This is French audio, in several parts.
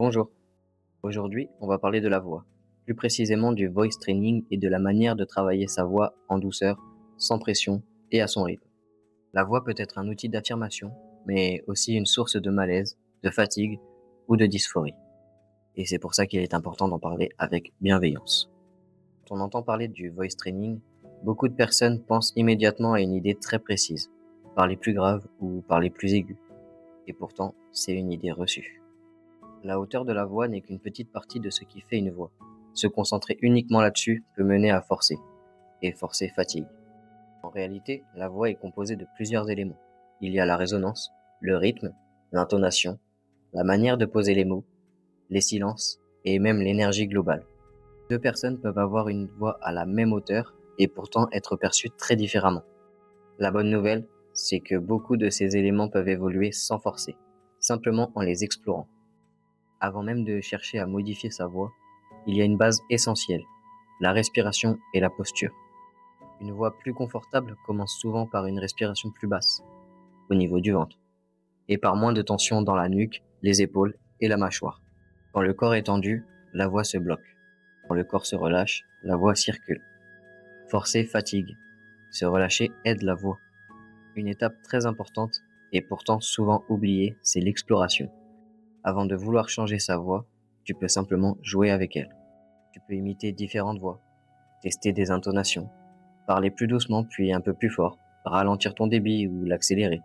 Bonjour, aujourd'hui on va parler de la voix, plus précisément du voice training et de la manière de travailler sa voix en douceur, sans pression et à son rythme. La voix peut être un outil d'affirmation, mais aussi une source de malaise, de fatigue ou de dysphorie. Et c'est pour ça qu'il est important d'en parler avec bienveillance. Quand on entend parler du voice training, beaucoup de personnes pensent immédiatement à une idée très précise, parler plus grave ou parler plus aigu. Et pourtant, c'est une idée reçue. La hauteur de la voix n'est qu'une petite partie de ce qui fait une voix. Se concentrer uniquement là-dessus peut mener à forcer, et forcer fatigue. En réalité, la voix est composée de plusieurs éléments. Il y a la résonance, le rythme, l'intonation, la manière de poser les mots, les silences, et même l'énergie globale. Deux personnes peuvent avoir une voix à la même hauteur et pourtant être perçues très différemment. La bonne nouvelle, c'est que beaucoup de ces éléments peuvent évoluer sans forcer, simplement en les explorant. Avant même de chercher à modifier sa voix, il y a une base essentielle, la respiration et la posture. Une voix plus confortable commence souvent par une respiration plus basse, au niveau du ventre, et par moins de tension dans la nuque, les épaules et la mâchoire. Quand le corps est tendu, la voix se bloque. Quand le corps se relâche, la voix circule. Forcer fatigue. Se relâcher aide la voix. Une étape très importante, et pourtant souvent oubliée, c'est l'exploration. Avant de vouloir changer sa voix, tu peux simplement jouer avec elle. Tu peux imiter différentes voix, tester des intonations, parler plus doucement puis un peu plus fort, ralentir ton débit ou l'accélérer,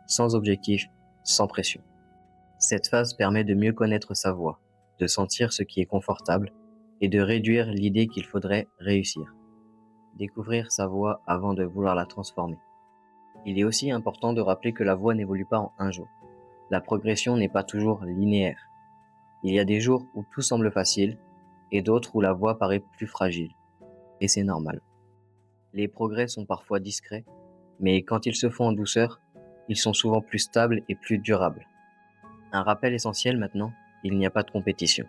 sans objectif, sans pression. Cette phase permet de mieux connaître sa voix, de sentir ce qui est confortable et de réduire l'idée qu'il faudrait réussir. Découvrir sa voix avant de vouloir la transformer. Il est aussi important de rappeler que la voix n'évolue pas en un jour. La progression n'est pas toujours linéaire. Il y a des jours où tout semble facile et d'autres où la voix paraît plus fragile. Et c'est normal. Les progrès sont parfois discrets, mais quand ils se font en douceur, ils sont souvent plus stables et plus durables. Un rappel essentiel maintenant, il n'y a pas de compétition.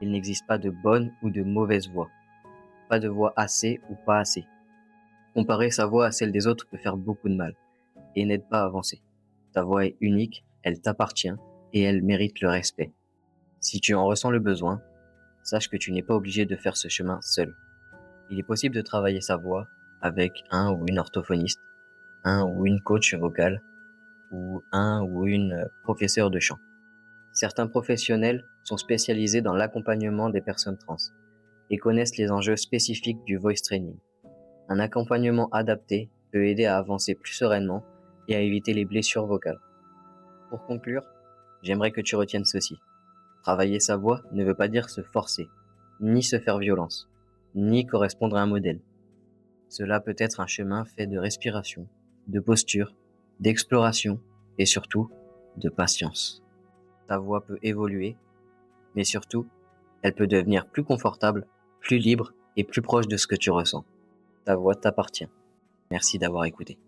Il n'existe pas de bonne ou de mauvaise voix. Pas de voix assez ou pas assez. Comparer sa voix à celle des autres peut faire beaucoup de mal et n'aide pas à avancer. Ta voix est unique, elle t'appartient et elle mérite le respect. Si tu en ressens le besoin, sache que tu n'es pas obligé de faire ce chemin seul. Il est possible de travailler sa voix avec un ou une orthophoniste, un ou une coach vocale, ou un ou une professeure de chant. Certains professionnels sont spécialisés dans l'accompagnement des personnes trans et connaissent les enjeux spécifiques du voice training. Un accompagnement adapté peut aider à avancer plus sereinement et à éviter les blessures vocales. Pour conclure, j'aimerais que tu retiennes ceci. Travailler sa voix ne veut pas dire se forcer, ni se faire violence, ni correspondre à un modèle. Cela peut être un chemin fait de respiration, de posture, d'exploration et surtout de patience. Ta voix peut évoluer, mais surtout, elle peut devenir plus confortable, plus libre et plus proche de ce que tu ressens. Ta voix t'appartient. Merci d'avoir écouté.